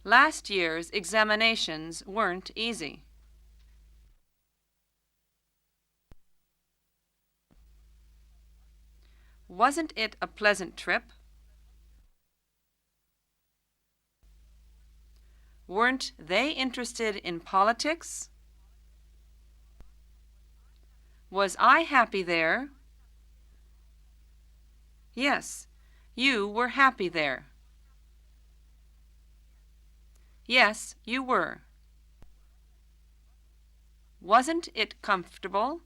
Last year's examinations weren't easy. Wasn't it a pleasant trip? Weren't they interested in politics? Was I happy there? Yes, you were happy there. Yes, you were. Wasn't it comfortable?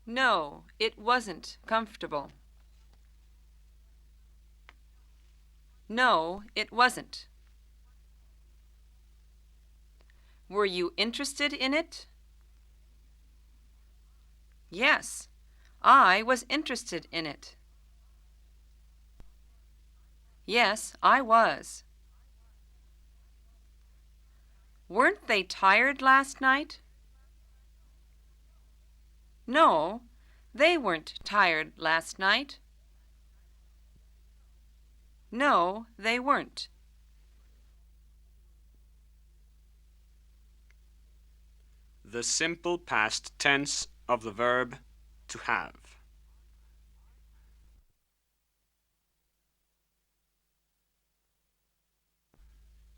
No, it wasn't comfortable. No, it wasn't. Were you interested in it? Yes, I was interested in it. Yes, I was. Weren't they tired last night? No, they weren't tired last night. No, they weren't. The simple past tense of the verb to have.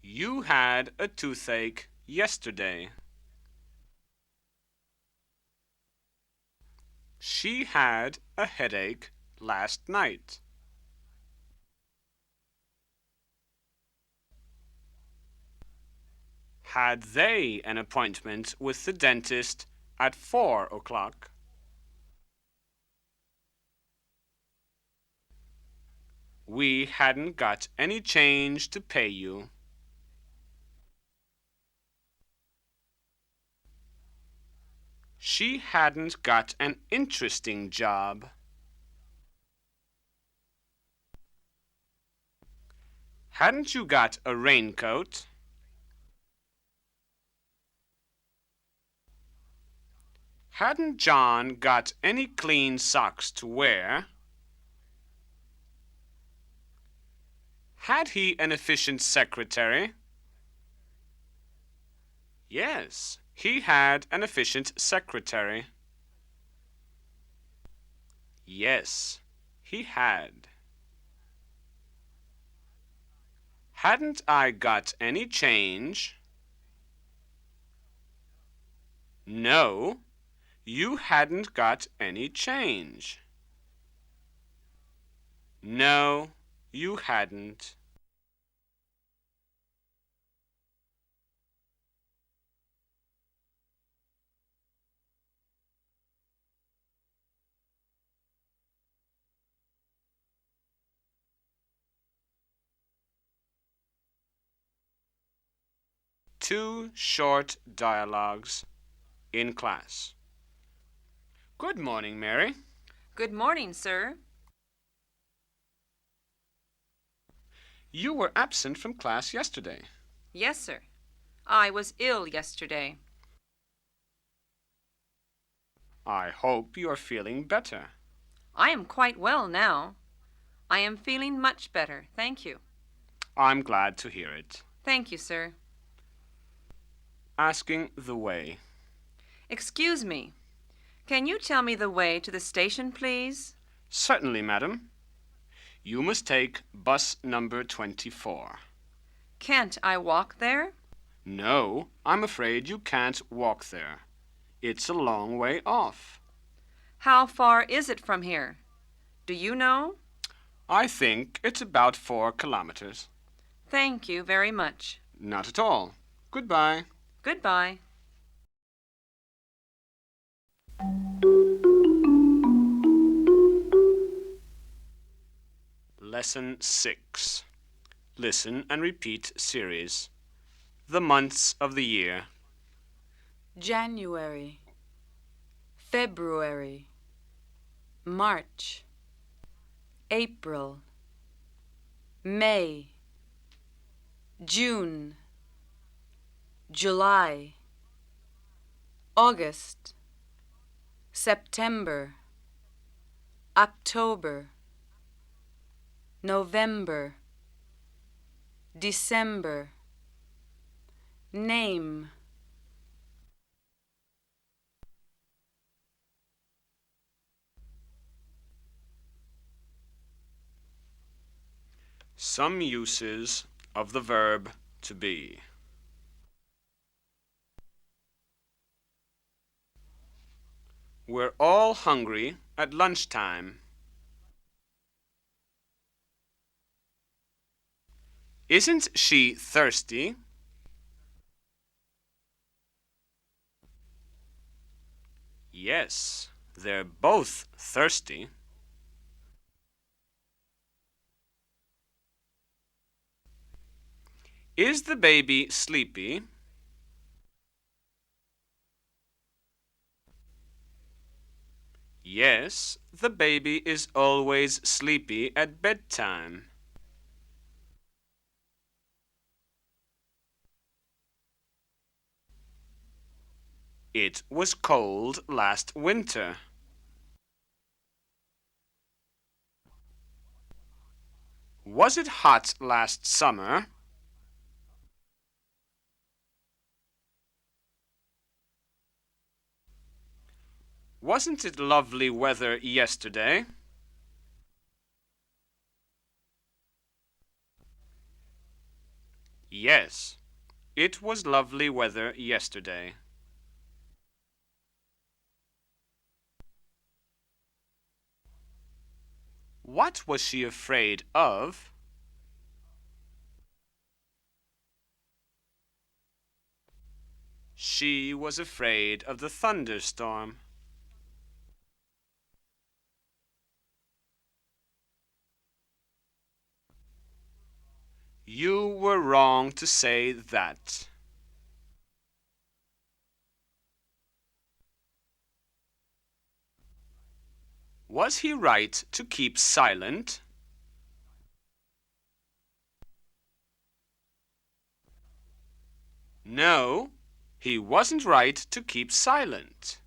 You had a toothache yesterday. She had a headache last night. Had they an appointment with the dentist at 4 o'clock? We hadn't got any change to pay you. She hadn't got an interesting job. Hadn't you got a raincoat? Hadn't John got any clean socks to wear? Had he an efficient secretary? Yes, he had an efficient secretary. Yes, he had. Hadn't I got any change? No, you hadn't got any change. No, you hadn't. Two short dialogues in class. Good morning, Mary. Good morning, sir. You were absent from class yesterday. Yes, sir. I was ill yesterday. I hope you are feeling better. I am quite well now. I am feeling much better, thank you. I'm glad to hear it. Thank you, sir. Asking the way. Excuse me. Can you tell me the way to the station, please? Certainly, madam. You must take bus number 24. Can't I walk there? No, I'm afraid you can't walk there. It's a long way off. How far is it from here? Do you know? I think it's about 4 kilometers. Thank you very much. Not at all. Goodbye. Goodbye. Lesson 6. Listen and repeat series. The months of the year. January, February, March, April, May, June, July, August, September, October, November, December. Name. Some uses of the verb to be. We're all hungry at lunchtime. Isn't she thirsty? Yes, they're both thirsty. Is the baby sleepy? Yes, the baby is always sleepy at bedtime. It was cold last winter. Was it hot last summer? Wasn't it lovely weather yesterday? Yes, it was lovely weather yesterday. What was she afraid of? She was afraid of the thunderstorm. You were wrong to say that. Was he right to keep silent? No, he wasn't right to keep silent.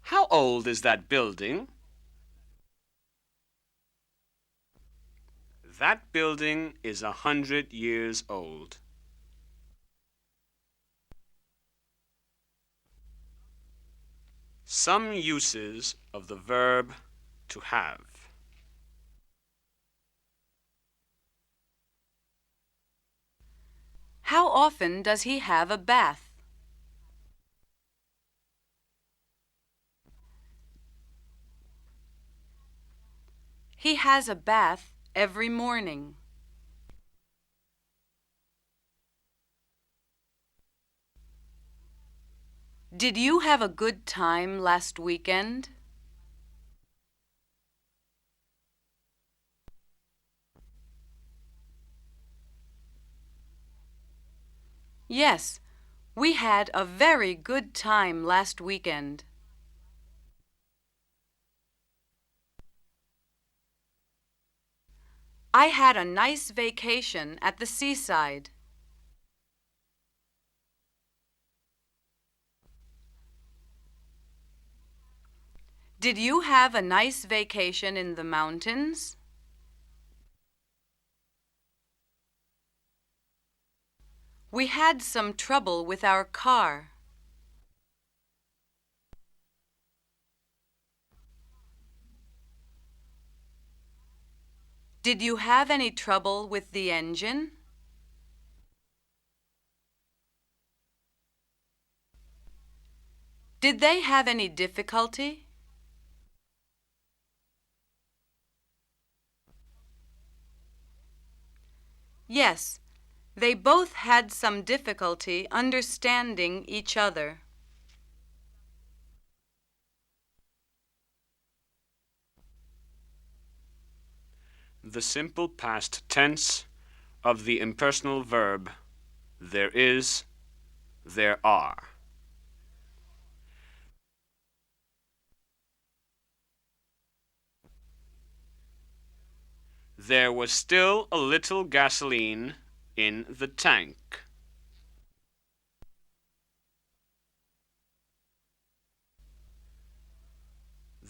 How old is that building? That building is 100 years old. Some uses of the verb to have. How often does he have a bath? He has a bath every morning. Did you have a good time last weekend? Yes, we had a very good time last weekend. I had a nice vacation at the seaside. Did you have a nice vacation in the mountains? We had some trouble with our car. Did you have any trouble with the engine? Did they have any difficulty? Yes, they both had some difficulty understanding each other. The simple past tense of the impersonal verb there is, there are. There was still a little gasoline in the tank.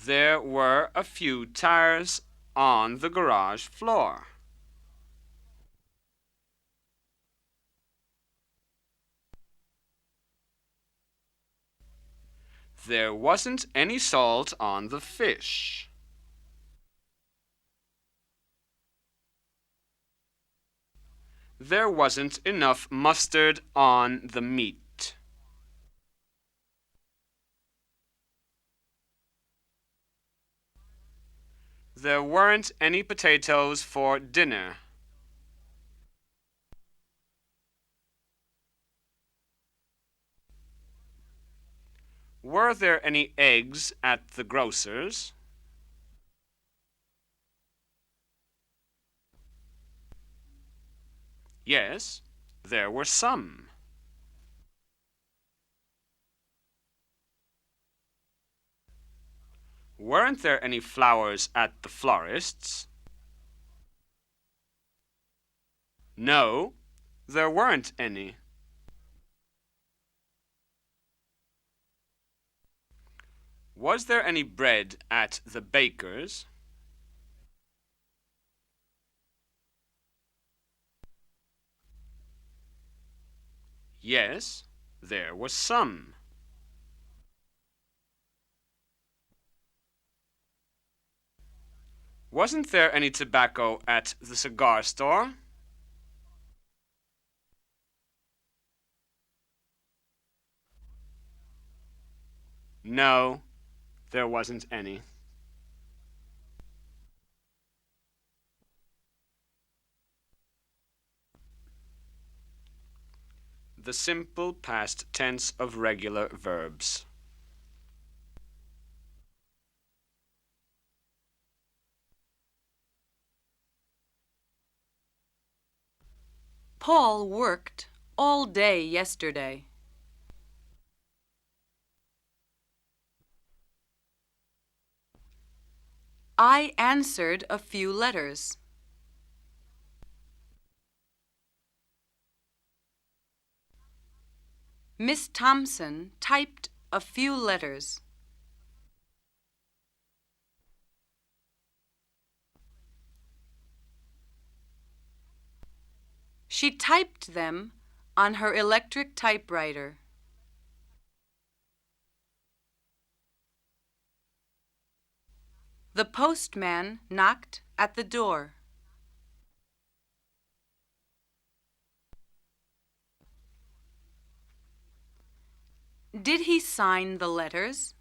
There were a few tires on the garage floor. There wasn't any salt on the fish. There wasn't enough mustard on the meat. There weren't any potatoes for dinner. Were there any eggs at the grocer's? Yes, there were some. Weren't there any flowers at the florist's? No, there weren't any. Was there any bread at the baker's? Yes, there was some. Wasn't there any tobacco at the cigar store? No, there wasn't any. The simple past tense of regular verbs. Paul worked all day yesterday. I answered a few letters. Miss Thompson typed a few letters. She typed them on her electric typewriter. The postman knocked at the door. Did he sign the letters?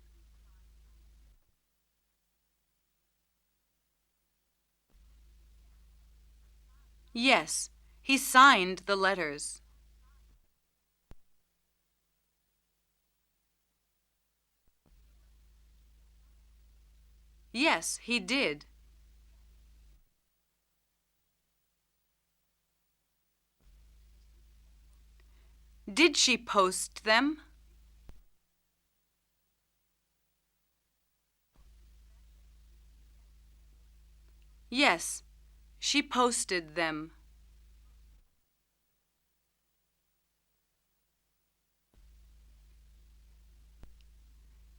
Yes, he signed the letters. Yes, he did. Did she post them? Yes, she posted them.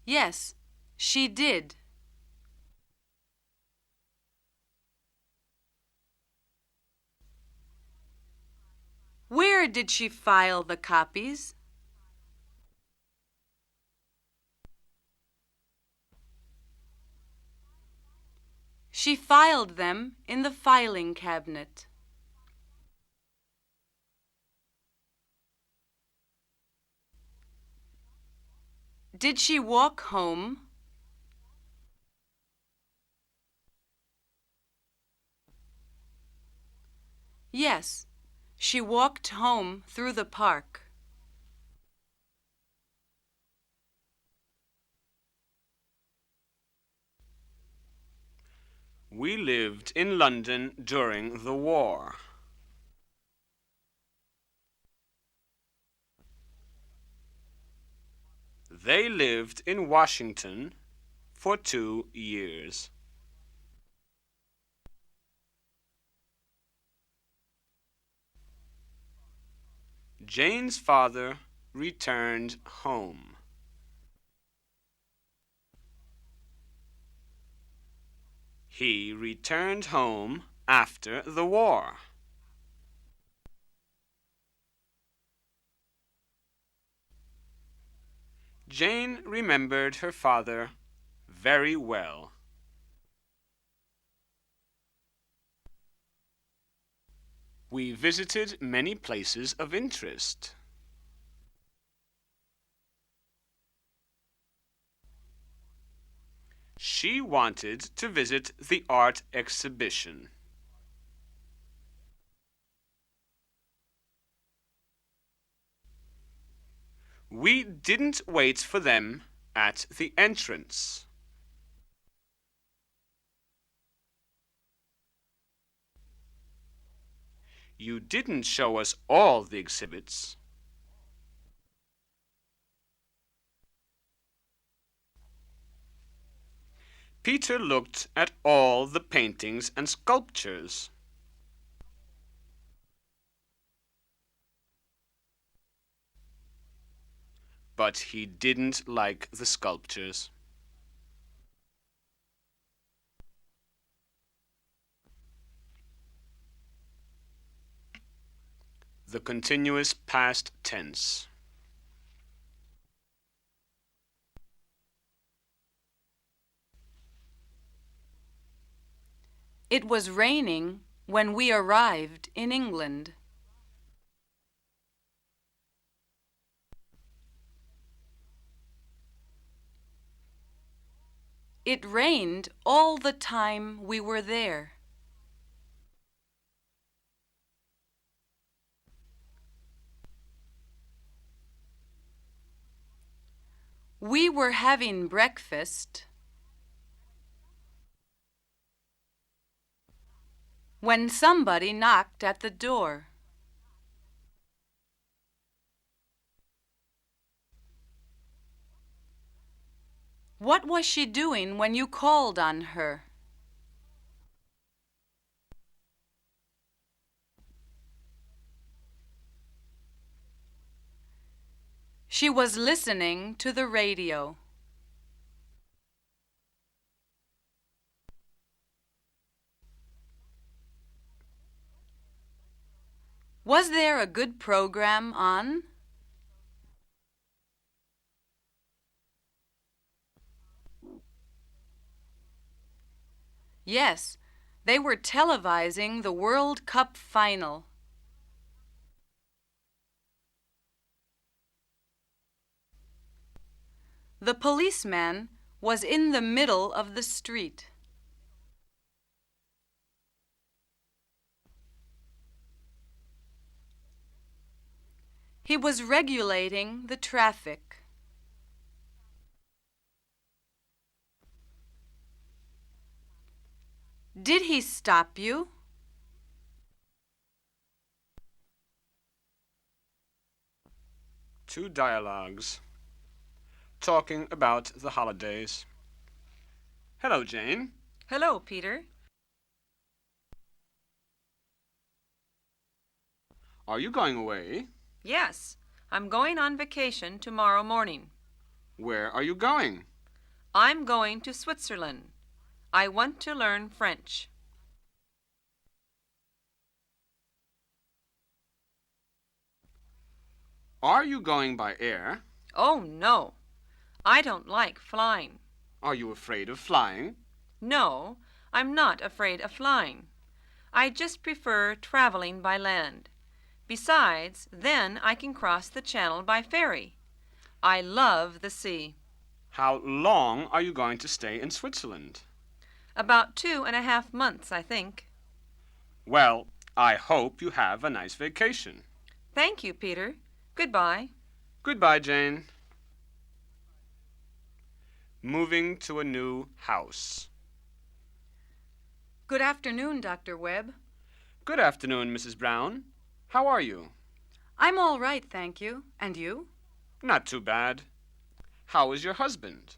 Yes, she did. Where did she file the copies? She filed them in the filing cabinet. Did she walk home? Yes, she walked home through the park. We lived in London during the war. They lived in Washington for 2 years. Jane's father returned home. He returned home after the war. Jane remembered her father very well. We visited many places of interest. She wanted to visit the art exhibition. We didn't wait for them at the entrance. You didn't show us all the exhibits. Peter looked at all the paintings and sculptures. But he didn't like the sculptures. The continuous past tense. It was raining when we arrived in England. It rained all the time we were there. We were having breakfast when somebody knocked at the door. What was she doing when you called on her? She was listening to the radio. Was there a good program on? Yes, they were televising the World Cup final. The policeman was in the middle of the street. He was regulating the traffic. Did he stop you? Two dialogues. Talking about the holidays. Hello, Jane. Hello, Peter. Are you going away? Yes, I'm going on vacation tomorrow morning. Where are you going? I'm going to Switzerland. I want to learn French. Are you going by air? Oh, no. I don't like flying. Are you afraid of flying? No, I'm not afraid of flying. I just prefer traveling by land. Besides, then I can cross the channel by ferry. I love the sea. How long are you going to stay in Switzerland? About 2.5 months, I think. Well, I hope you have a nice vacation. Thank you, Peter. Goodbye. Goodbye, Jane. Moving to a new house. Good afternoon, Dr. Webb. Good afternoon, Mrs. Brown. How are you? I'm all right, thank you. And you? Not too bad. How is your husband?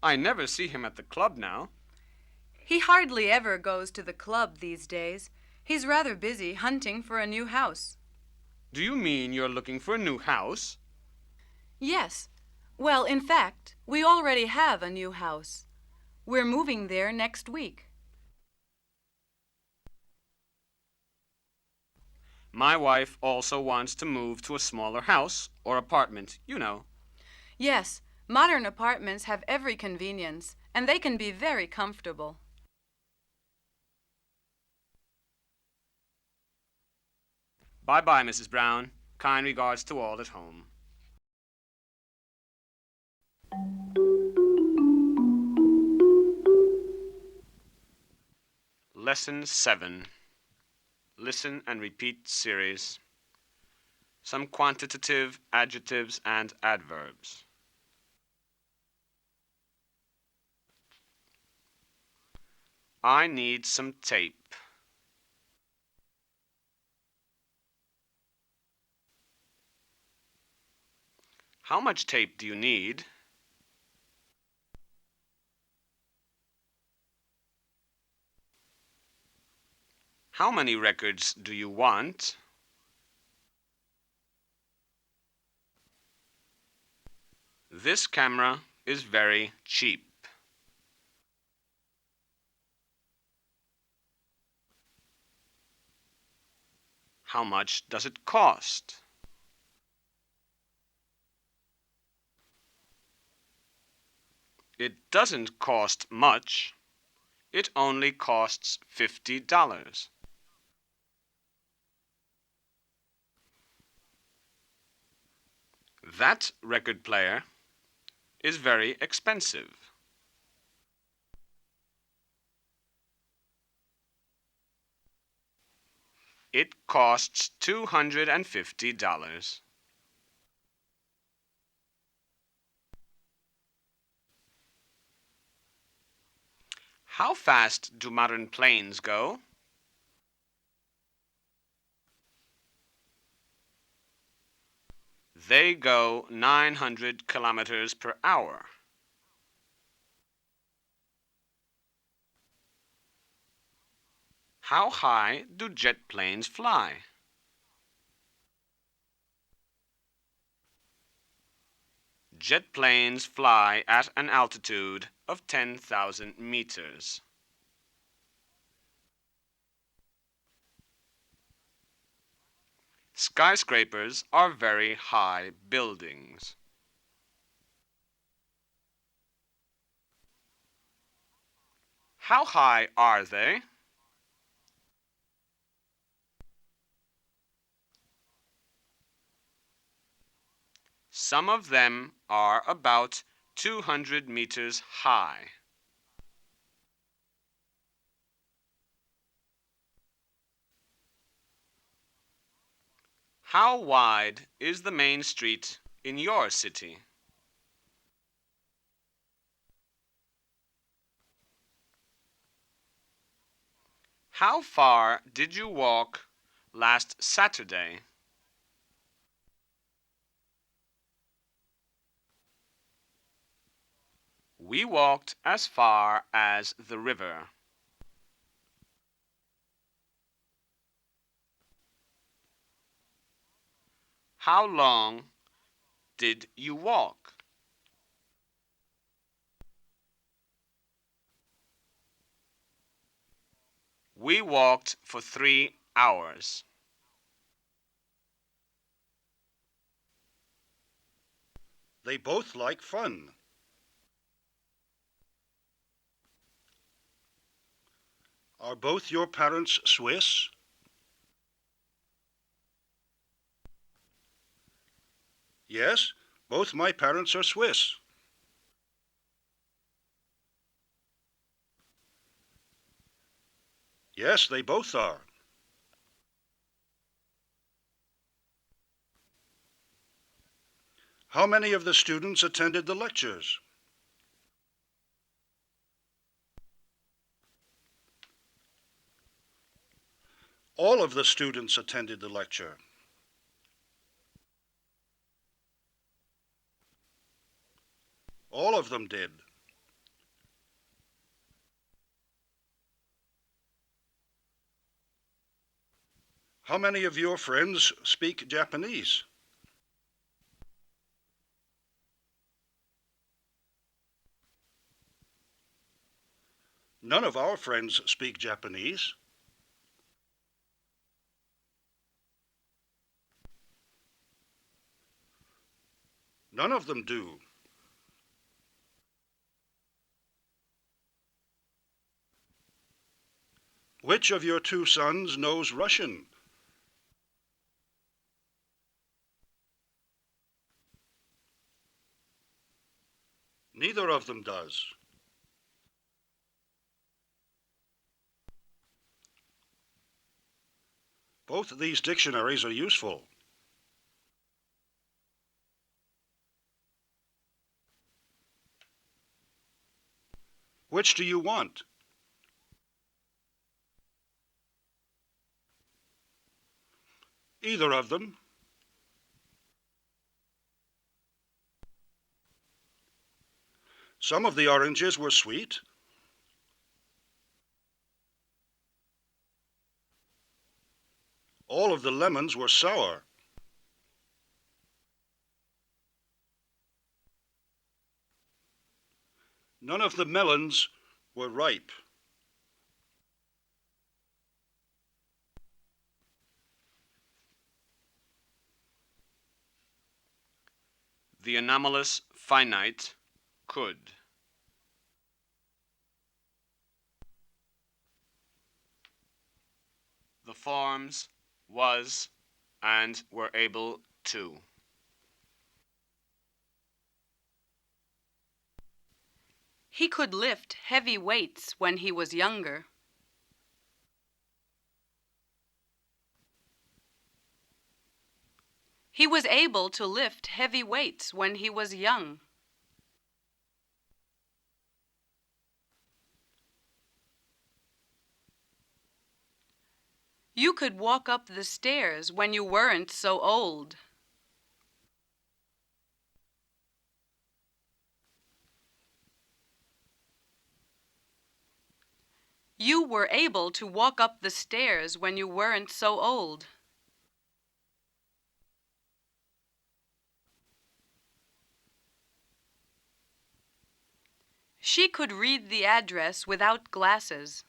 I never see him at the club now. He hardly ever goes to the club these days. He's rather busy hunting for a new house. Do you mean you're looking for a new house? Yes. Well, in fact, we already have a new house. We're moving there next week. My wife also wants to move to a smaller house or apartment, you know. Yes, modern apartments have every convenience, and they can be very comfortable. Bye-bye, Mrs. Brown. Kind regards to all at home. Lesson 7. Listen and repeat series. Some quantitative adjectives and adverbs. I need some tape. How much tape do you need? How many records do you want? This camera is very cheap. How much does it cost? It doesn't cost much. It only costs $50. That record player is very expensive. It costs $250. How fast do modern planes go? They go 900 kilometers per hour. How high do jet planes fly? Jet planes fly at an altitude of 10,000 meters. Skyscrapers are very high buildings. How high are they? Some of them are about 200 meters high. How wide is the main street in your city? How far did you walk last Saturday? We walked as far as the river. How long did you walk? We walked for 3 hours. They both like fun. Are both your parents Swiss? Yes, both my parents are Swiss. Yes, they both are. How many of the students attended the lectures? All of the students attended the lecture. All of them did. How many of your friends speak Japanese? None of our friends speak Japanese. None of them do. Which of your two sons knows Russian? Neither of them does. Both of these dictionaries are useful. Which do you want? Either of them. Some of the oranges were sweet. All of the lemons were sour. None of the melons were ripe. The anomalous finite could. The forms was and were able to. He could lift heavy weights when he was younger. He was able to lift heavy weights when he was young. You could walk up the stairs when you weren't so old. You were able to walk up the stairs when you weren't so old. She could read the address without glasses.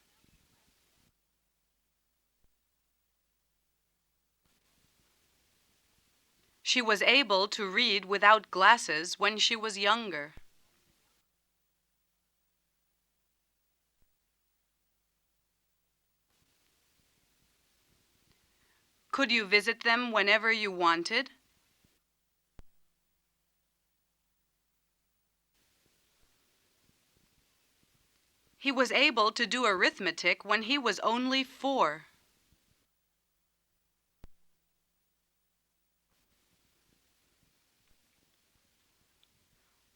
She was able to read without glasses when she was younger. Could you visit them whenever you wanted? He was able to do arithmetic when he was only 4.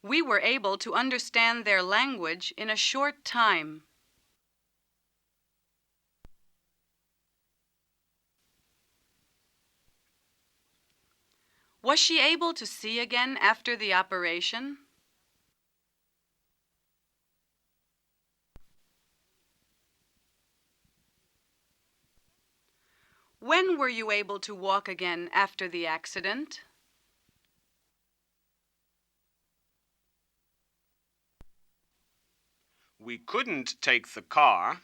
We were able to understand their language in a short time. Was she able to see again after the operation? When were you able to walk again after the accident? We couldn't take the car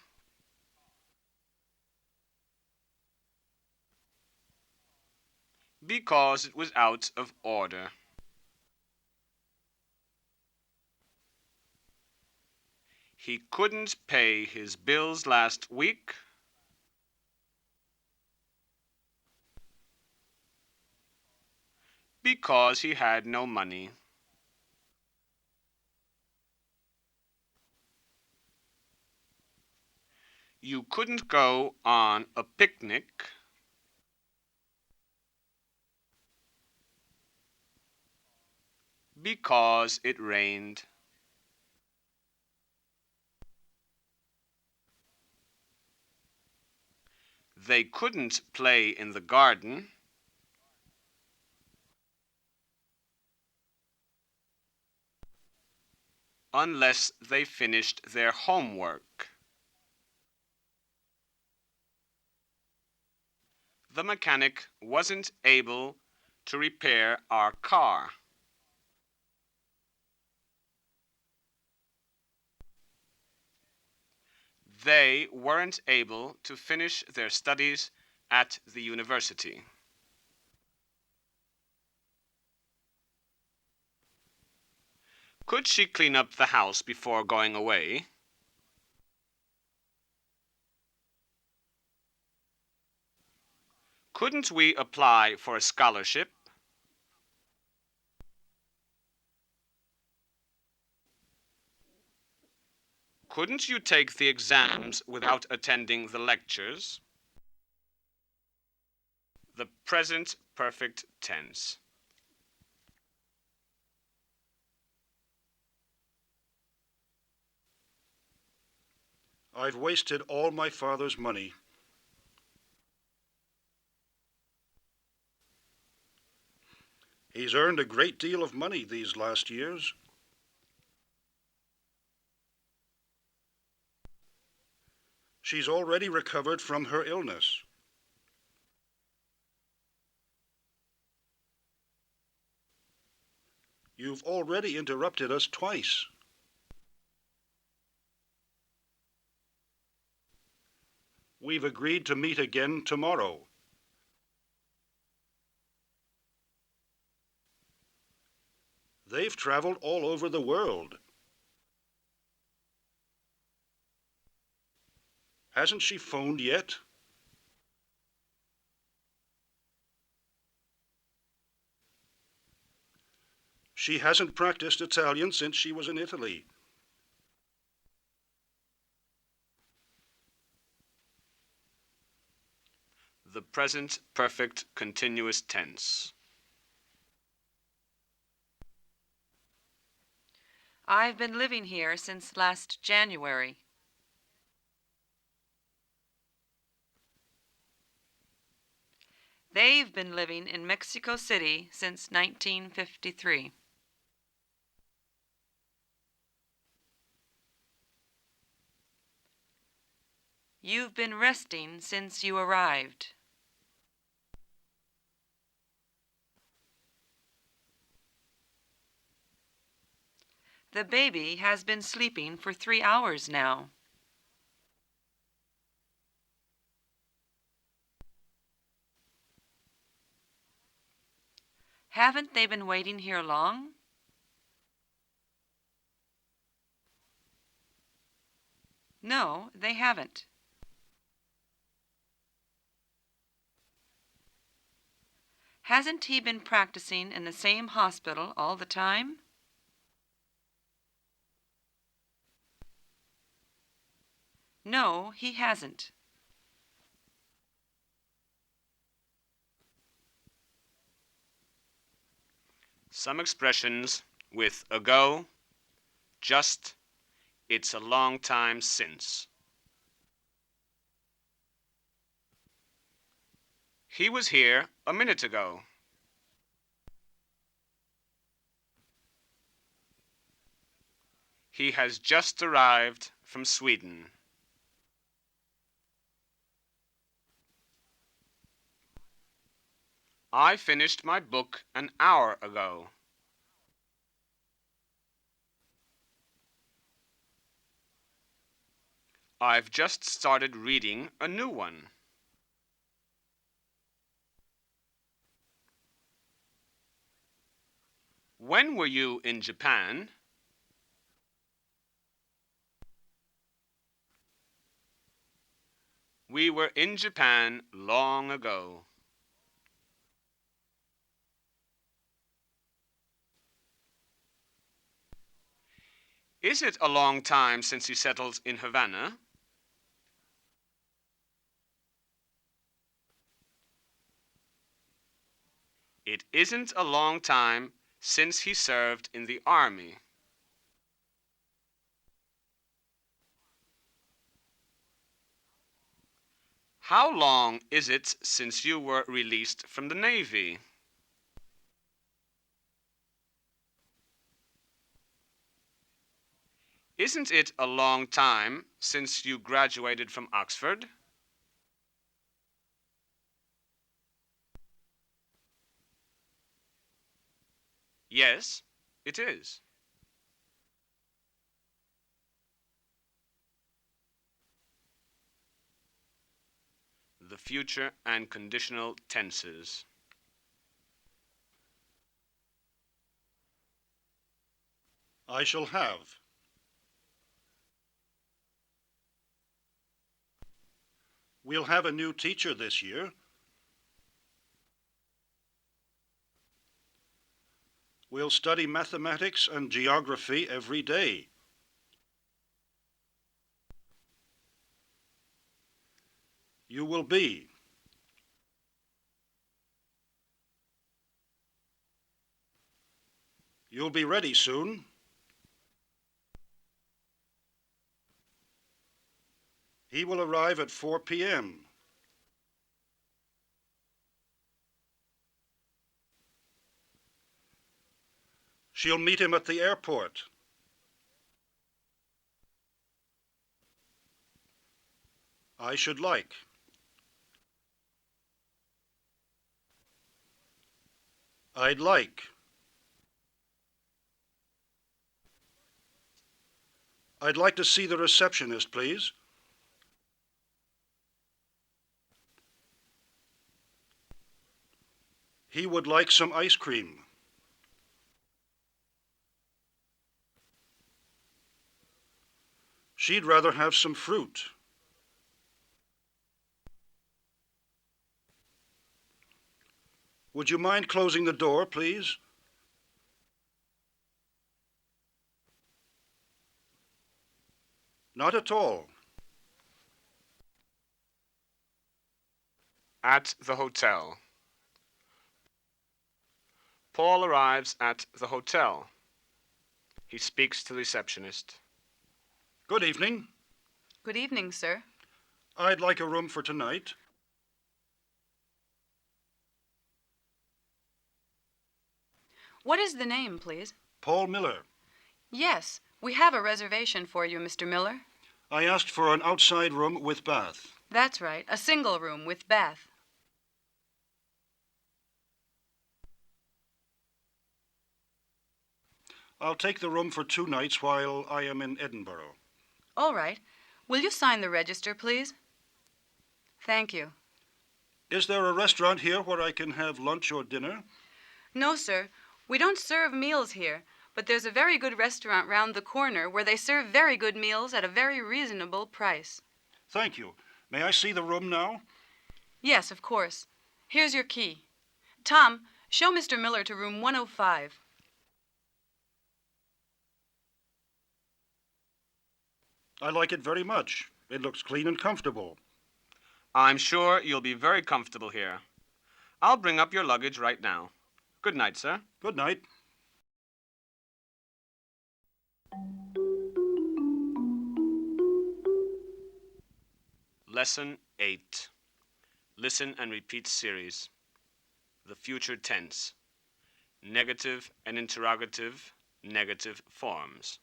because it was out of order. He couldn't pay his bills last week because he had no money. You couldn't go on a picnic because it rained. They couldn't play in the garden unless they finished their homework. The mechanic wasn't able to repair our car. They weren't able to finish their studies at the university. Could she clean up the house before going away? Couldn't we apply for a scholarship? Couldn't you take the exams without attending the lectures? The present perfect tense. I've wasted all my father's money. He's earned a great deal of money these last years. She's already recovered from her illness. You've already interrupted us twice. We've agreed to meet again tomorrow. They've traveled all over the world. Hasn't she phoned yet? She hasn't practiced Italian since she was in Italy. The present perfect continuous tense. I've been living here since last January. They've been living in Mexico City since 1953. You've been resting since you arrived. The baby has been sleeping for 3 hours now. Haven't they been waiting here long? No, they haven't. Hasn't he been practicing in the same hospital all the time? No, he hasn't. Some expressions with ago, just, it's a long time since. He was here a minute ago. He has just arrived from Sweden. I finished my book an hour ago. I've just started reading a new one. When were you in Japan? We were in Japan long ago. Is it a long time since you settled in Havana? It isn't a long time since he served in the army. How long is it since you were released from the Navy? Isn't it a long time since you graduated from Oxford? Yes, it is. The future and conditional tenses. I shall have. We'll have a new teacher this year. We'll study mathematics and geography every day. You will be. You'll be ready soon. He will arrive at 4 p.m. She'll meet him at the airport. I should like. I'd like. I'd like to see the receptionist, please. He would like some ice cream. She'd rather have some fruit. Would you mind closing the door, please? Not at all. At the hotel. Paul arrives at the hotel. He speaks to the receptionist. Good evening. Good evening, sir. I'd like a room for tonight. What is the name, please? Paul Miller. Yes, we have a reservation for you, Mr. Miller. I asked for an outside room with bath. That's right, a single room with bath. I'll take the room for 2 nights while I am in Edinburgh. All right. Will you sign the register, please? Thank you. Is there a restaurant here where I can have lunch or dinner? No, sir. We don't serve meals here, but there's a very good restaurant round the corner where they serve very good meals at a very reasonable price. Thank you. May I see the room now? Yes, of course. Here's your key. Tom, show Mr. Miller to room 105. I like it very much. It looks clean and comfortable. I'm sure you'll be very comfortable here. I'll bring up your luggage right now. Good night, sir. Good night. Lesson 8. Listen and repeat series. The future tense. Negative and interrogative, negative forms.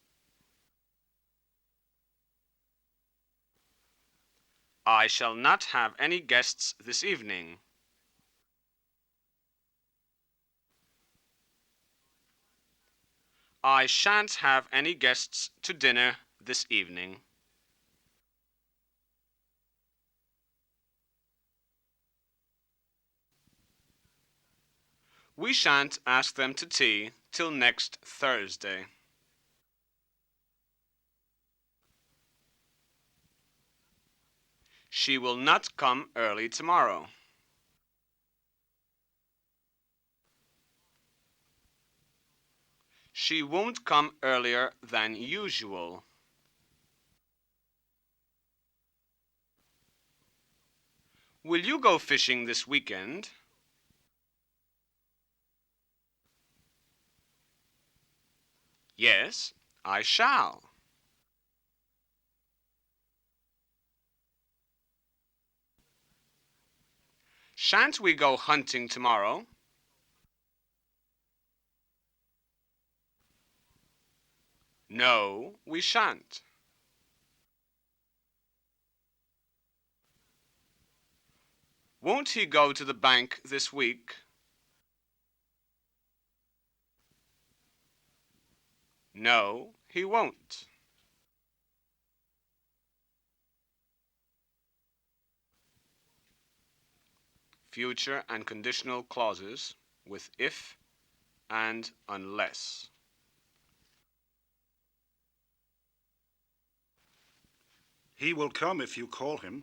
I shall not have any guests this evening. I shan't have any guests to dinner this evening. We shan't ask them to tea till next Thursday. She will not come early tomorrow. She won't come earlier than usual. Will you go fishing this weekend? Yes, I shall. Shan't we go hunting tomorrow? No, we shan't. Won't he go to the bank this week? No, he won't. Future and conditional clauses with if and unless. He will come if you call him.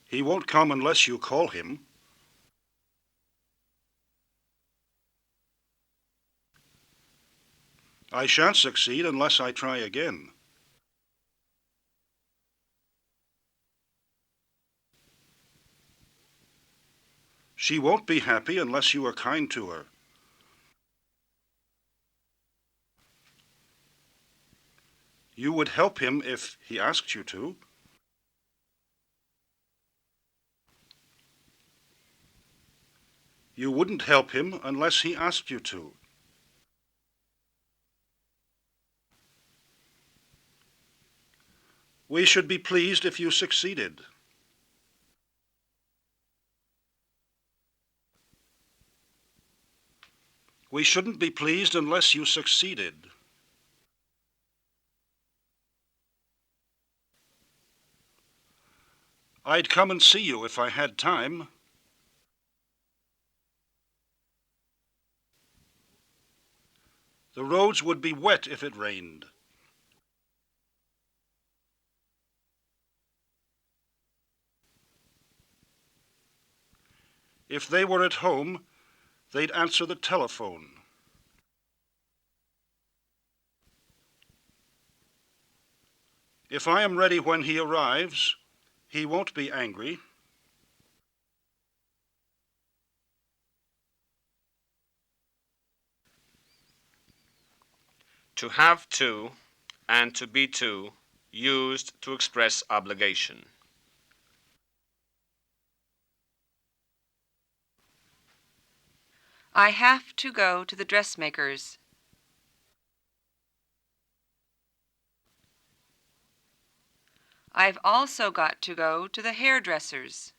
He won't come unless you call him. I shan't succeed unless I try again. She won't be happy unless you are kind to her. You would help him if he asked you to. You wouldn't help him unless he asked you to. We should be pleased if you succeeded. We shouldn't be pleased unless you succeeded. I'd come and see you if I had time. The roads would be wet if it rained. If they were at home, they'd answer the telephone. If I am ready when he arrives, he won't be angry. To have to and to be to, used to express obligation. I have to go to the dressmaker's. I've also got to go to the hairdresser's.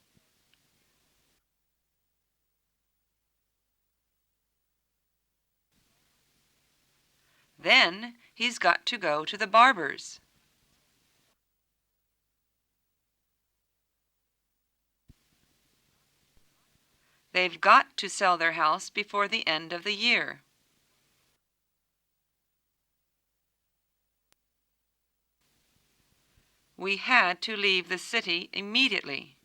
Then he's got to go to the barber's. They've got to sell their house before the end of the year. We had to leave the city immediately.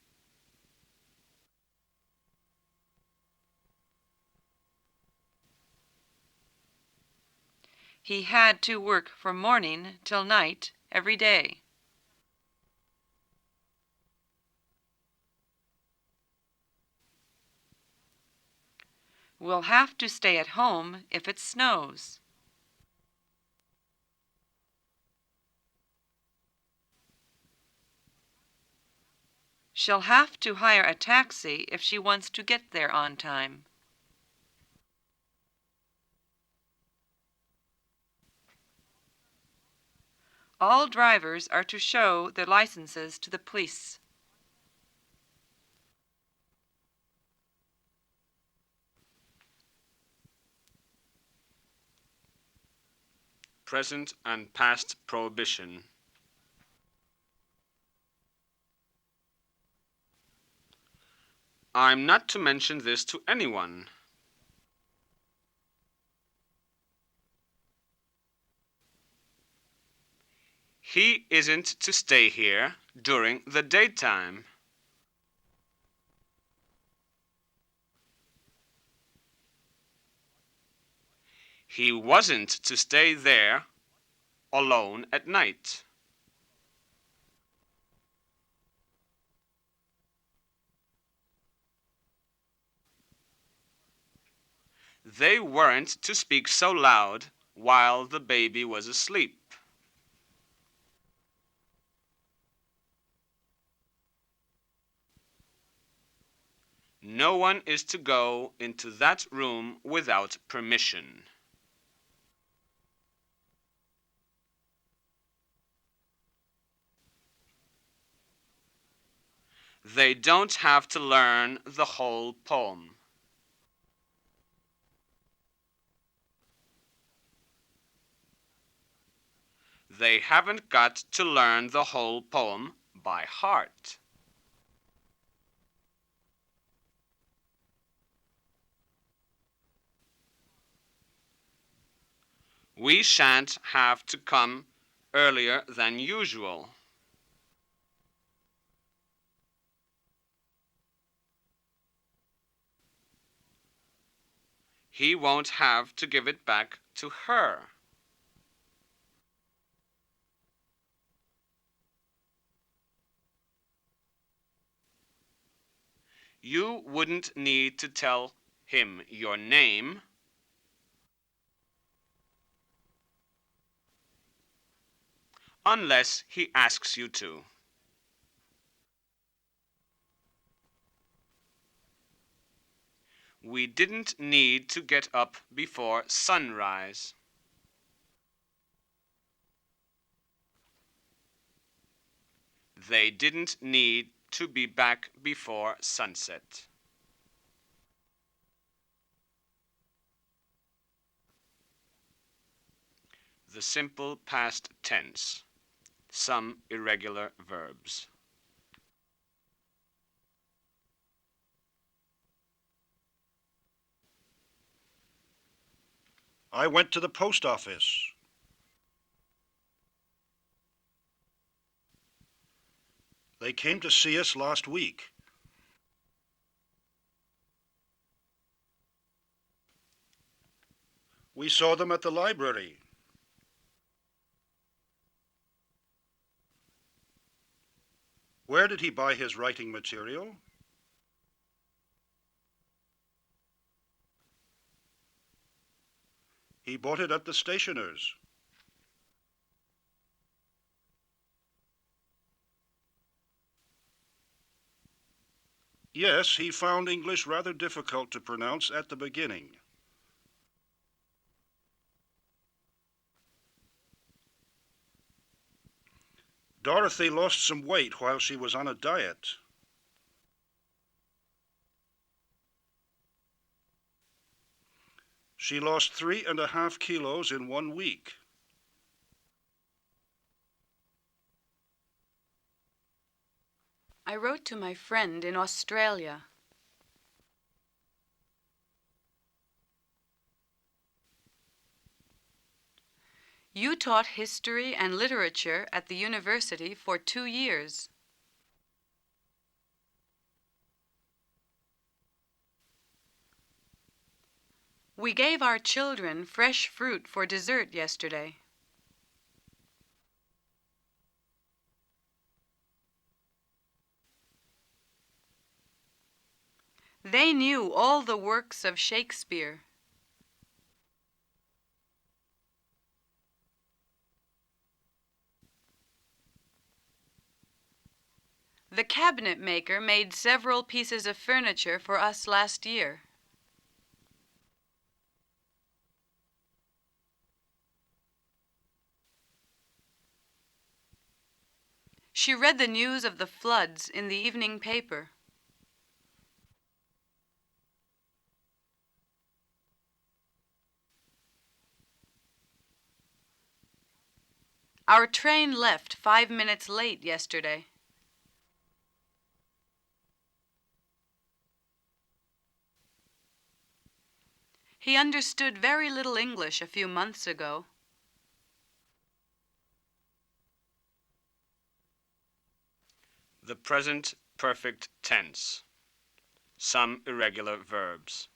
He had to work from morning till night every day. We'll have to stay at home if it snows. She'll have to hire a taxi if she wants to get there on time. All drivers are to show their licenses to the police. Present and past prohibition. I'm not to mention this to anyone. He isn't to stay here during the daytime. He wasn't to stay there alone at night. They weren't to speak so loud while the baby was asleep. No one is to go into that room without permission. They don't have to learn the whole poem. They haven't got to learn the whole poem by heart. We shan't have to come earlier than usual. He won't have to give it back to her. You wouldn't need to tell him your name. Unless he asks you to. We didn't need to get up before sunrise. They didn't need to be back before sunset. The simple past tense. Some irregular verbs. I went to the post office. They came to see us last week. We saw them at the library. Where did he buy his writing material? He bought it at the stationer's. Yes, he found English rather difficult to pronounce at the beginning. Dorothy lost some weight while she was on a diet. She lost 3.5 kilos in 1 week. I wrote to my friend in Australia. You taught history and literature at the university for 2 years. We gave our children fresh fruit for dessert yesterday. They knew all the works of Shakespeare. The cabinet maker made several pieces of furniture for us last year. She read the news of the floods in the evening paper. Our train left 5 minutes late yesterday. He understood very little English a few months ago. The present perfect tense. Some irregular verbs.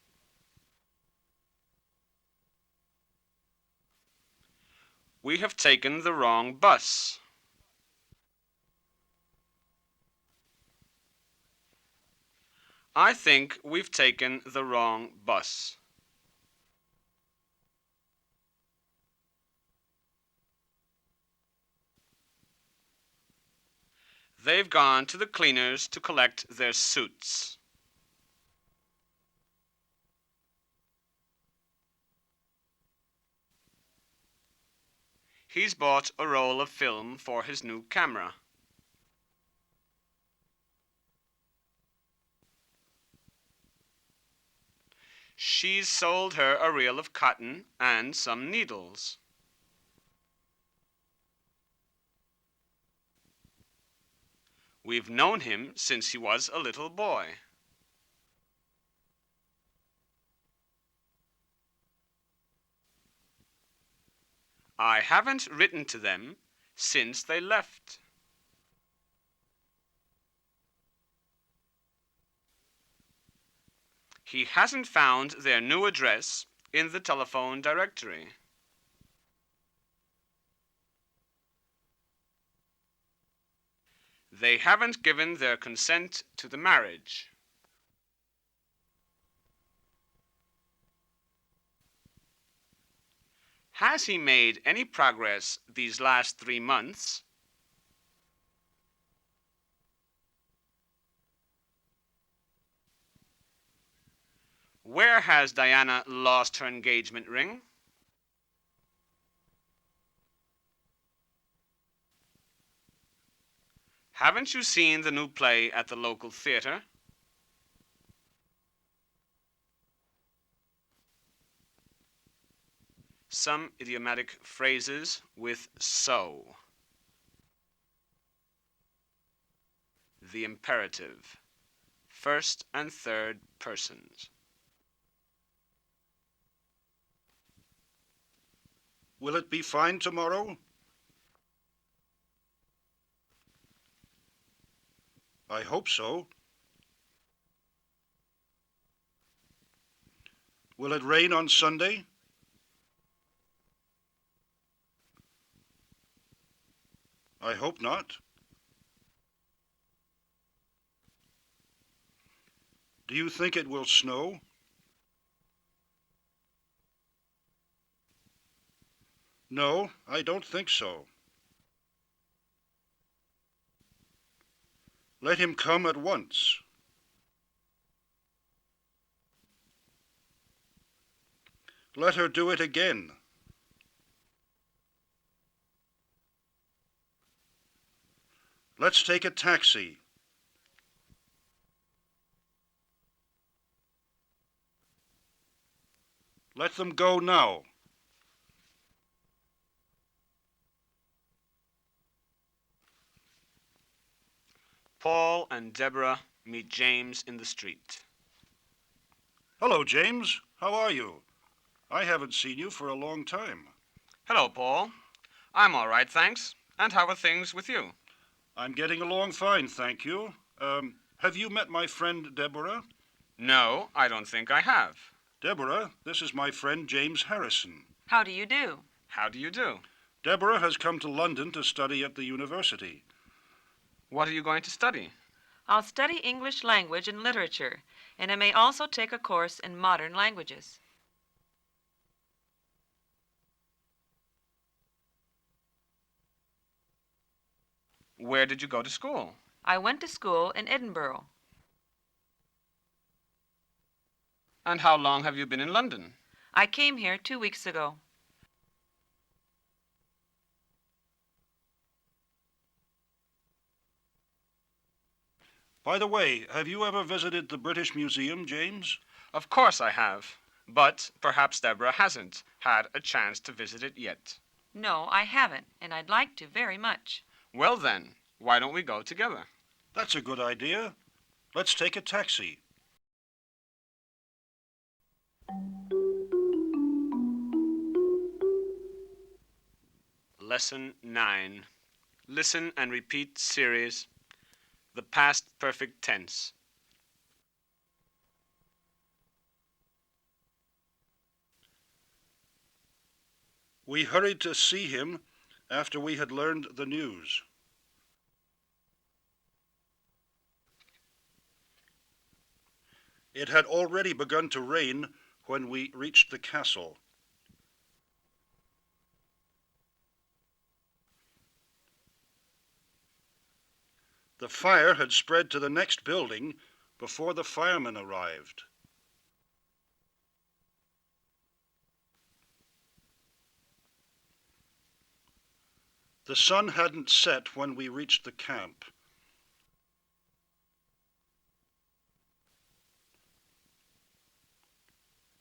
We have taken the wrong bus. I think we've taken the wrong bus. They've gone to the cleaners to collect their suits. He's bought a roll of film for his new camera. She's sold her a reel of cotton and some needles. We've known him since he was a little boy. I haven't written to them since they left. He hasn't found their new address in the telephone directory. They haven't given their consent to the marriage. Has he made any progress these last 3 months? Where has Diana lost her engagement ring? Haven't you seen the new play at the local theater? Some idiomatic phrases with so. The imperative, first and third persons. Will it be fine tomorrow? I hope so. Will it rain on Sunday? I hope not. Do you think it will snow? No, I don't think so. Let him come at once. Let her do it again. Let's take a taxi. Let them go now. Paul and Deborah meet James in the street. Hello, James. How are you? I haven't seen you for a long time. Hello, Paul. I'm all right, thanks. And how are things with you? I'm getting along fine, thank you. Have you met my friend Deborah? No, I don't think I have. Deborah, this is my friend James Harrison. How do you do? How do you do? Deborah has come to London to study at the university. What are you going to study? I'll study English language and literature, and I may also take a course in modern languages. Where did you go to school? I went to school in Edinburgh. And how long have you been in London? I came here 2 weeks ago. By the way, have you ever visited the British Museum, James? Of course I have. But perhaps Deborah hasn't had a chance to visit it yet. No, I haven't, and I'd like to very much. Well then, why don't we go together? That's a good idea. Let's take a taxi. Lesson 9. Listen and repeat series. The past perfect tense. We hurried to see him after we had learned the news. It had already begun to rain when we reached the castle. The fire had spread to the next building before the firemen arrived. The sun hadn't set when we reached the camp.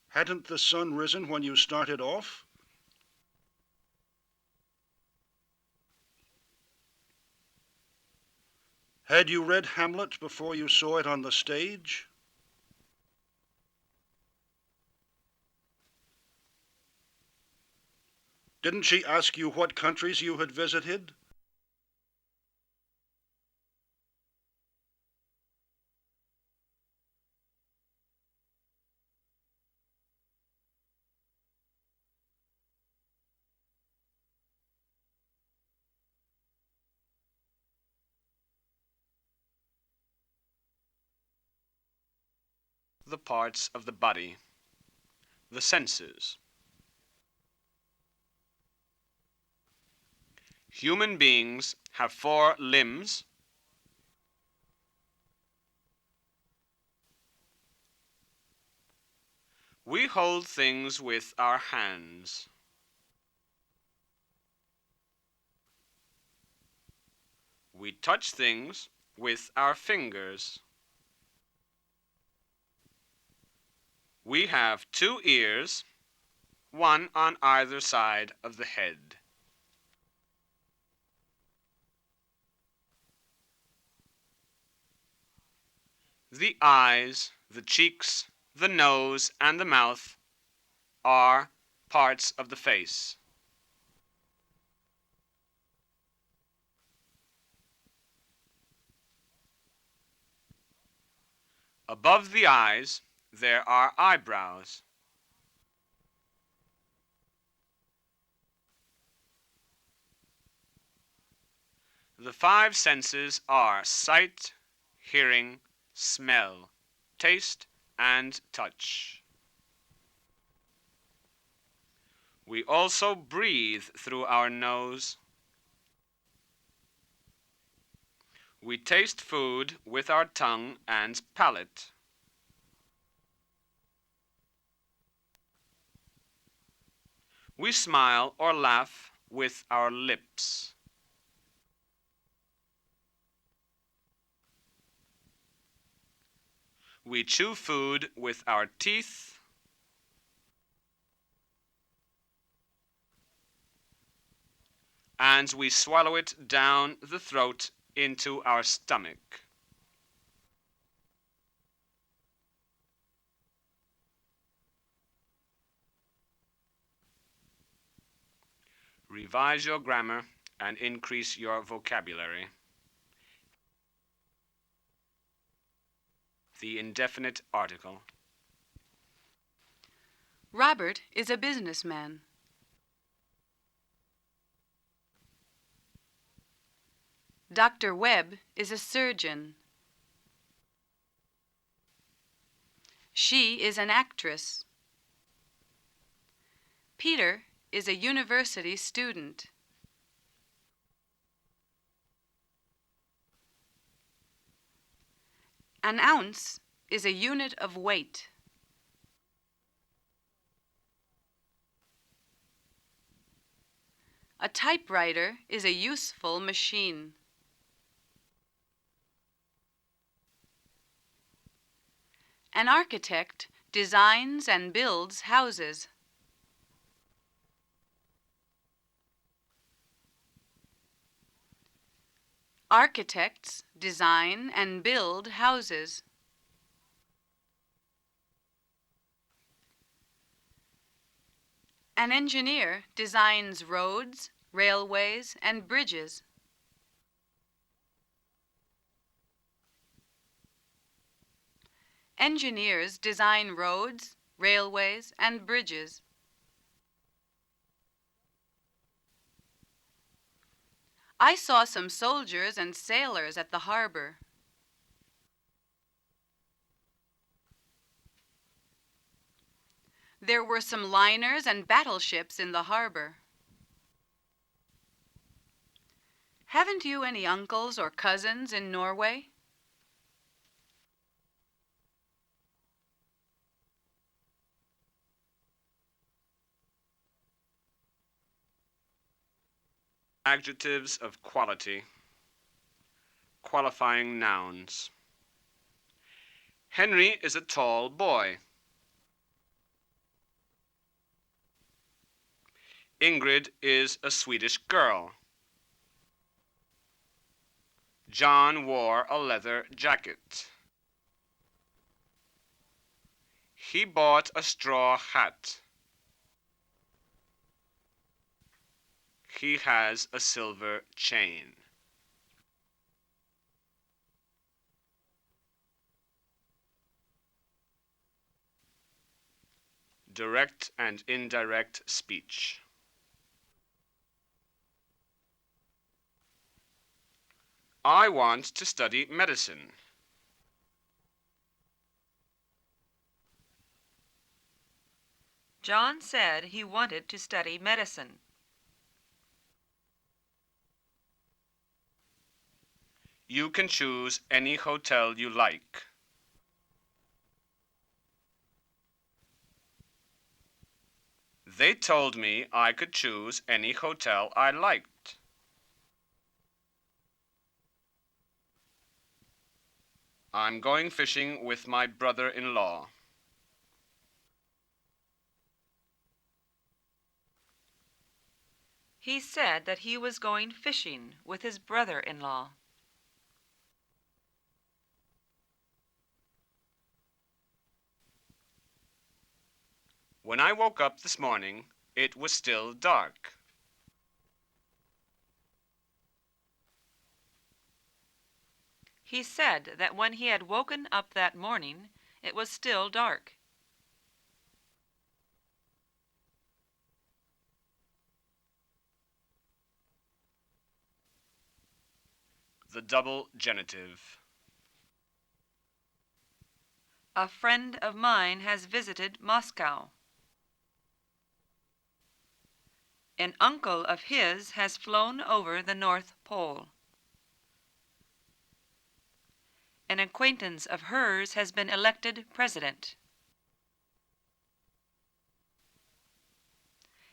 Hadn't the sun risen when you started off? Had you read Hamlet before you saw it on the stage? Didn't she ask you what countries you had visited? The parts of the body. The senses. Human beings have 4 limbs. We hold things with our hands. We touch things with our fingers. We have 2 ears, one on either side of the head. The eyes, the cheeks, the nose, and the mouth are parts of the face. Above the eyes, there are eyebrows. The 5 senses are sight, hearing, smell, taste, and touch. We also breathe through our nose. We taste food with our tongue and palate. We smile or laugh with our lips. We chew food with our teeth. And we swallow it down the throat into our stomach. Revise your grammar and increase your vocabulary. The indefinite article. Robert is a businessman. Dr. Webb is a surgeon. She is an actress. Peter is a university student. An ounce is a unit of weight. A typewriter is a useful machine. An architect designs and builds houses. Architects design and build houses. An engineer designs roads, railways, and bridges. Engineers design roads, railways, and bridges. I saw some soldiers and sailors at the harbor. There were some liners and battleships in the harbor. Haven't you any uncles or cousins in Norway? Adjectives of quality. Qualifying nouns. Henry is a tall boy. Ingrid is a Swedish girl. John wore a leather jacket. He bought a straw hat. He has a silver chain. Direct and indirect speech. I want to study medicine. John said he wanted to study medicine. You can choose any hotel you like. They told me I could choose any hotel I liked. I'm going fishing with my brother-in-law. He said that he was going fishing with his brother-in-law. When I woke up this morning, it was still dark. He said that when he had woken up that morning, it was still dark. The double genitive. A friend of mine has visited Moscow. An uncle of his has flown over the North Pole. An acquaintance of hers has been elected president.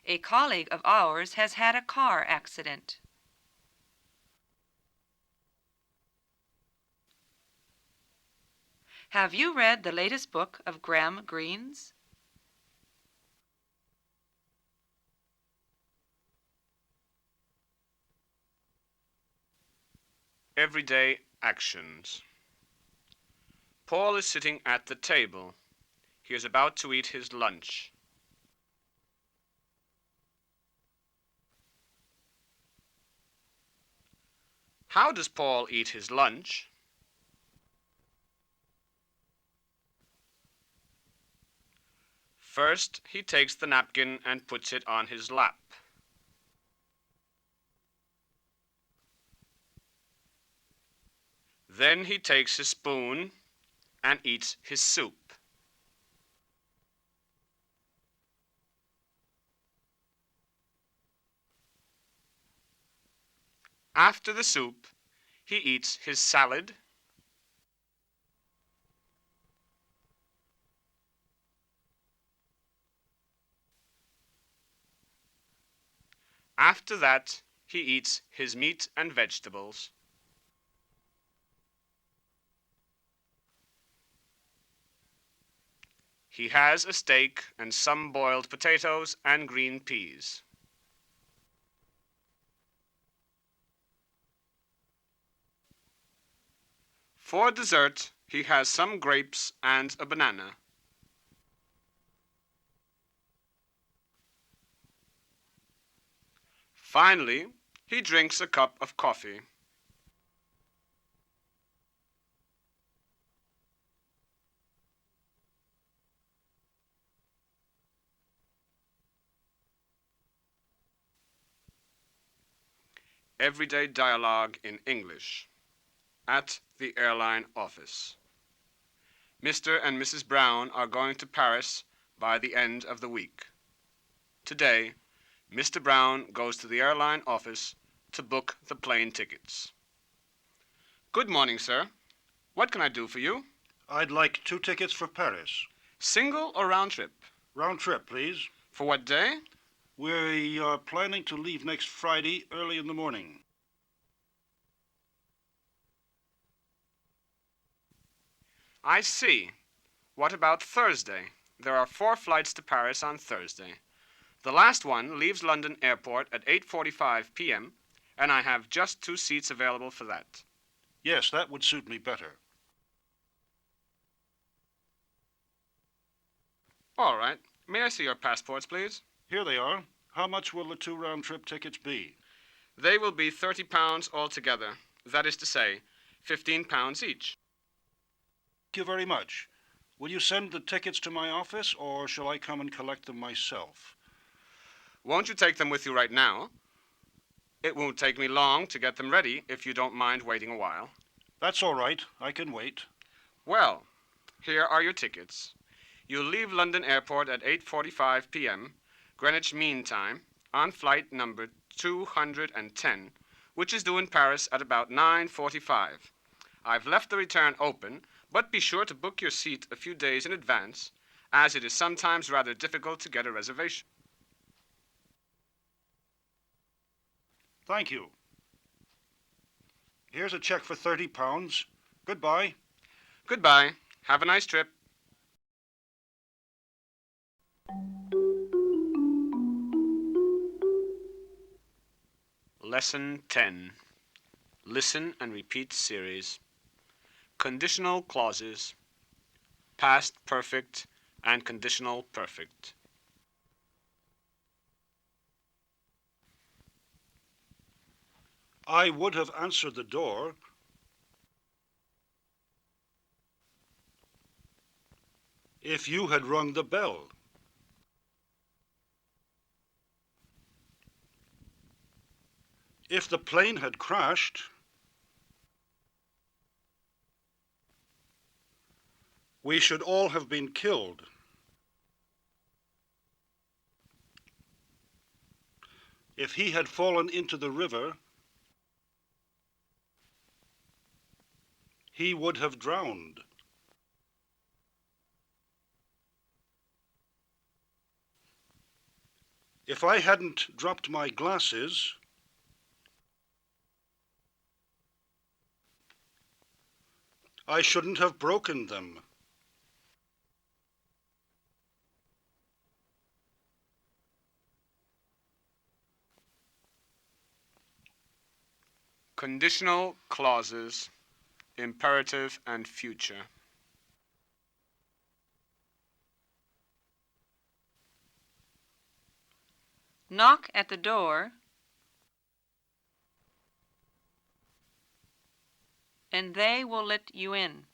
A colleague of ours has had a car accident. Have you read the latest book of Graham Greene's? Everyday actions. Paul is sitting at the table. He is about to eat his lunch. How does Paul eat his lunch? First, he takes the napkin and puts it on his lap. Then he takes his spoon and eats his soup. After the soup, he eats his salad, after that, he eats his meat and vegetables. He has a steak and some boiled potatoes and green peas. For dessert, he has some grapes and a banana. Finally, he drinks a cup of coffee. Everyday dialogue in English. At the airline office. Mr. and Mrs. Brown are going to Paris by the end of the week. Today, Mr. Brown goes to the airline office to book the plane tickets. Good morning, sir. What can I do for you? I'd like 2 tickets for Paris. Single or round trip? Round trip, please. For what day? We are planning to leave next Friday early in the morning. I see. What about Thursday? There are 4 flights to Paris on Thursday. The last one leaves London Airport at 8:45 p.m., and I have just 2 seats available for that. Yes, that would suit me better. All right. May I see your passports, please? Here they are. How much will the 2 round-trip tickets be? They will be £30 altogether. That is to say, £15 each. Thank you very much. Will you send the tickets to my office, or shall I come and collect them myself? Won't you take them with you right now? It won't take me long to get them ready if you don't mind waiting a while. That's all right. I can wait. Well, here are your tickets. You'll leave London Airport at 8:45 p.m., Greenwich Mean Time, on flight number 210, which is due in Paris at about 9:45. I've left the return open, but be sure to book your seat a few days in advance, as it is sometimes rather difficult to get a reservation. Thank you. Here's a check for £30. Goodbye. Goodbye. Have a nice trip. Lesson 10. Listen and repeat series. Conditional clauses. Past perfect and conditional perfect. I would have answered the door if you had rung the bell. If the plane had crashed, we should all have been killed. If he had fallen into the river, he would have drowned. If I hadn't dropped my glasses, I shouldn't have broken them. Conditional clauses, imperative and future. Knock at the door, and they will let you in.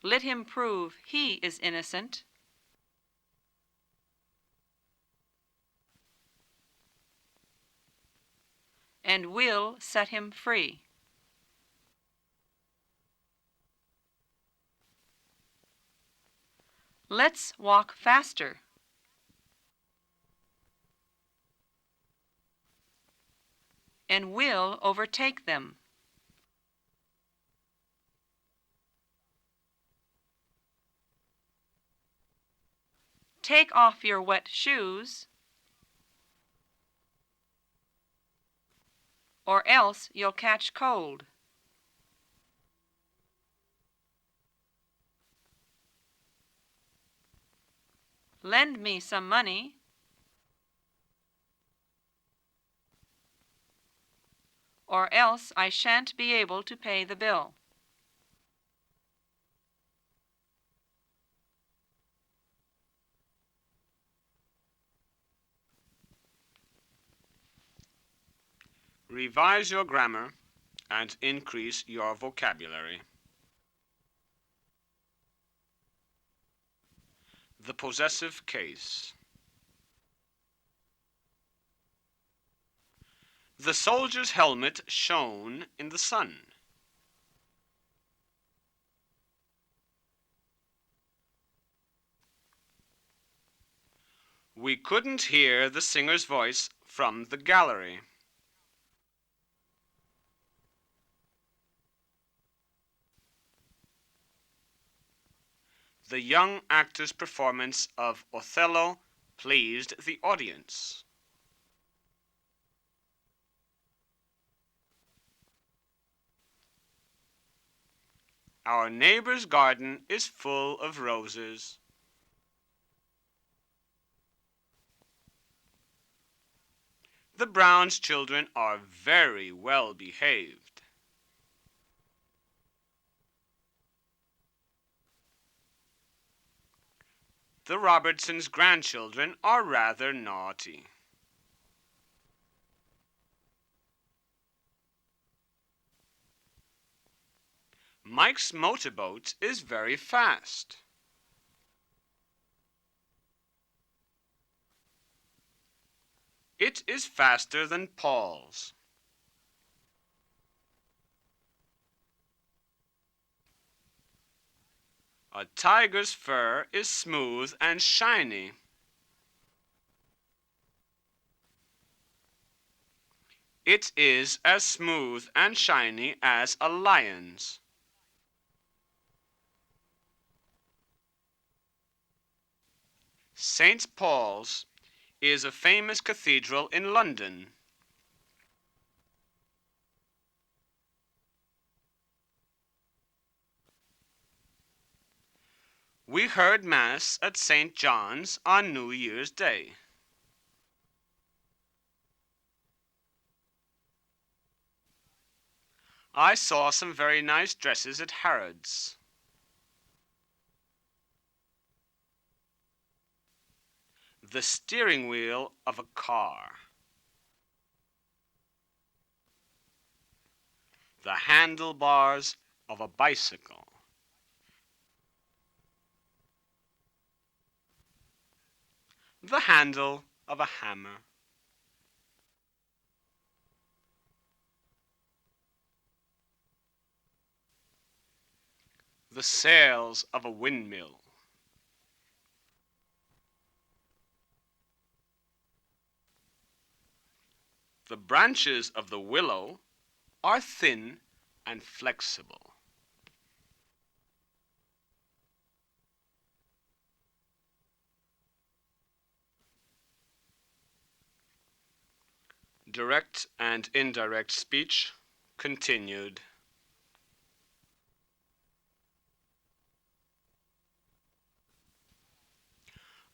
Let him prove he is innocent, and we'll set him free. Let's walk faster. And we'll overtake them. Take off your wet shoes, or else you'll catch cold. Lend me some money, or else I shan't be able to pay the bill. Revise your grammar and increase your vocabulary. The possessive case. The soldier's helmet shone in the sun. We couldn't hear the singer's voice from the gallery. The young actor's performance of Othello pleased the audience. Our neighbor's garden is full of roses. The Browns' children are very well behaved. The Robertsons' grandchildren are rather naughty. Mike's motorboat is very fast. It is faster than Paul's. A tiger's fur is smooth and shiny. It is as smooth and shiny as a lion's. St. Paul's is a famous cathedral in London. We heard Mass at St. John's on New Year's Day. I saw some very nice dresses at Harrods. The steering wheel of a car. The handlebars of a bicycle. The handle of a hammer. The sails of a windmill. The branches of the willow are thin and flexible. Direct and indirect speech continued.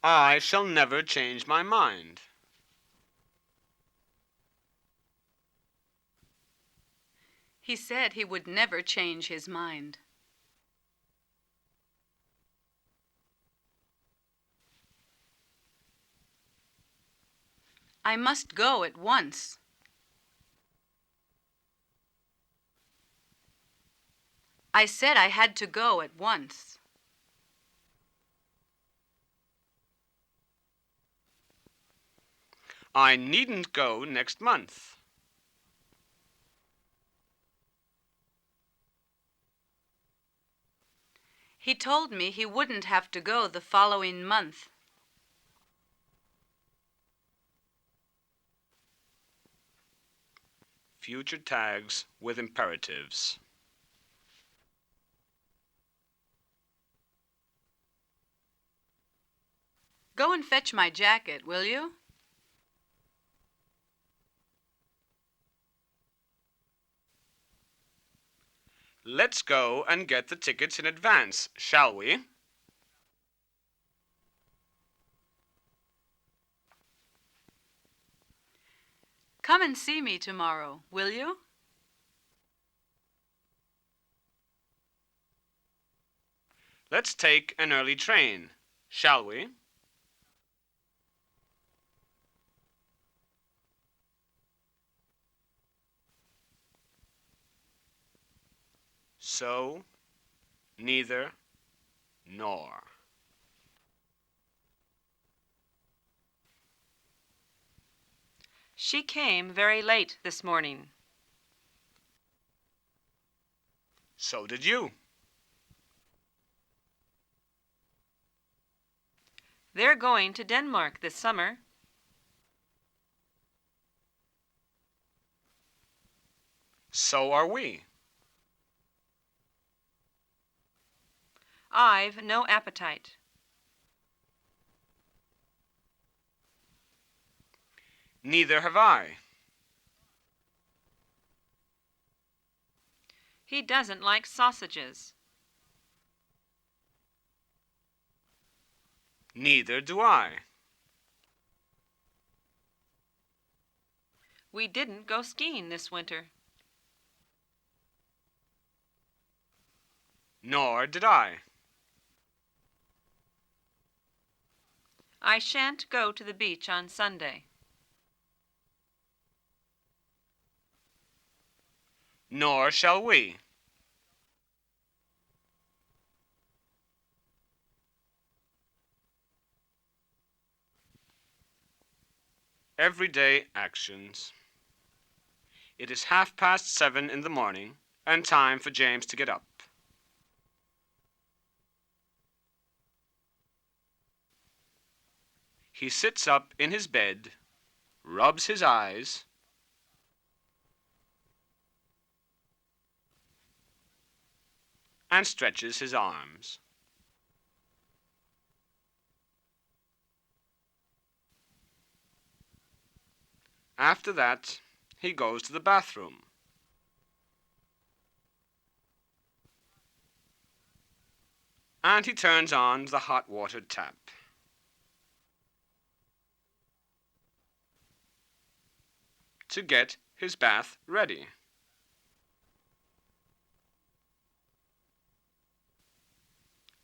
I shall never change my mind. He said he would never change his mind. I must go at once. I said I had to go at once. I needn't go next month. He told me he wouldn't have to go the following month. Future tags with imperatives. Go and fetch my jacket, will you? Let's go and get the tickets in advance, shall we? Come and see me tomorrow, will you? Let's take an early train, shall we? So, neither, nor. She came very late this morning. So did you. They're going to Denmark this summer. So are we. I've no appetite. Neither have I. He doesn't like sausages. Neither do I. We didn't go skiing this winter. Nor did I. I shan't go to the beach on Sunday. Nor shall we. Everyday actions. It is 7:30 in the morning, and time for James to get up. He sits up in his bed, rubs his eyes, and stretches his arms. After that, he goes to the bathroom. And he turns on the hot water tap. To get his bath ready.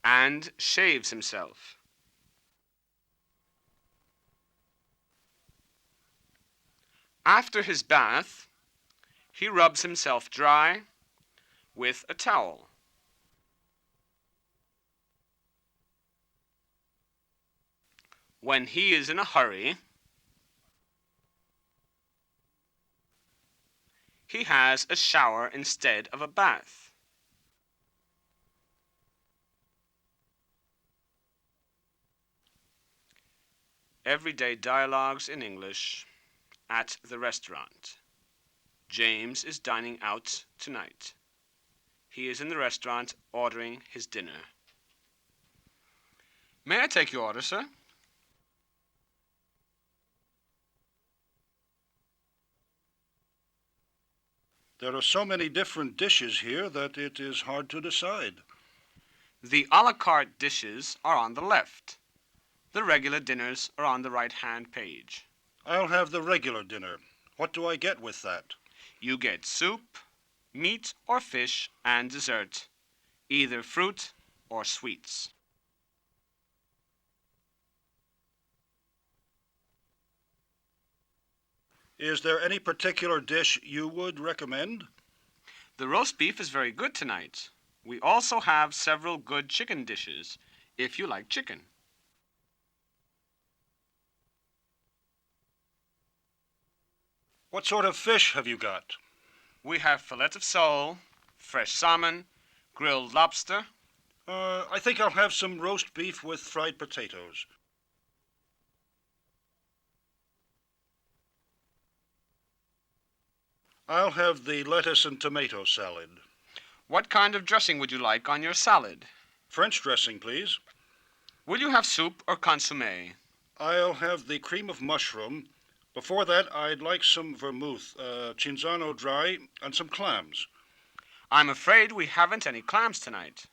And shaves himself. After his bath, he rubs himself dry with a towel. When he is in a hurry, he has a shower instead of a bath. Everyday dialogues in English at the restaurant. James is dining out tonight. He is in the restaurant ordering his dinner. May I take your order, sir? There are so many different dishes here that it is hard to decide. The a la carte dishes are on the left. The regular dinners are on the right-hand page. I'll have the regular dinner. What do I get with that? You get soup, meat or fish, and dessert, either fruit or sweets. Is there any particular dish you would recommend? The roast beef is very good tonight. We also have several good chicken dishes, if you like chicken. What sort of fish have you got? We have fillet of sole, fresh salmon, grilled lobster. I think I'll have some roast beef with fried potatoes. I'll have the lettuce and tomato salad. What kind of dressing would you like on your salad? French dressing, please. Will you have soup or consommé? I'll have the cream of mushroom. Before that, I'd like some vermouth, Cinzano dry, and some clams. I'm afraid we haven't any clams tonight.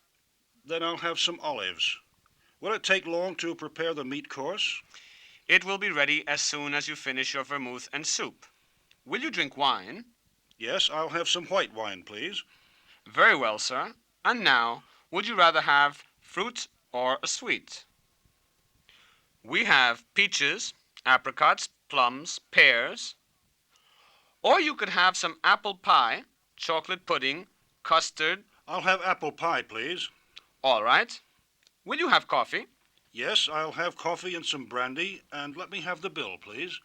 Then I'll have some olives. Will it take long to prepare the meat course? It will be ready as soon as you finish your vermouth and soup. Will you drink wine? Yes, I'll have some white wine, please. Very well, sir. And now, would you rather have fruit or a sweet? We have peaches, apricots, plums, pears. Or you could have some apple pie, chocolate pudding, custard. I'll have apple pie, please. All right. Will you have coffee? Yes, I'll have coffee and some brandy, and let me have the bill, please.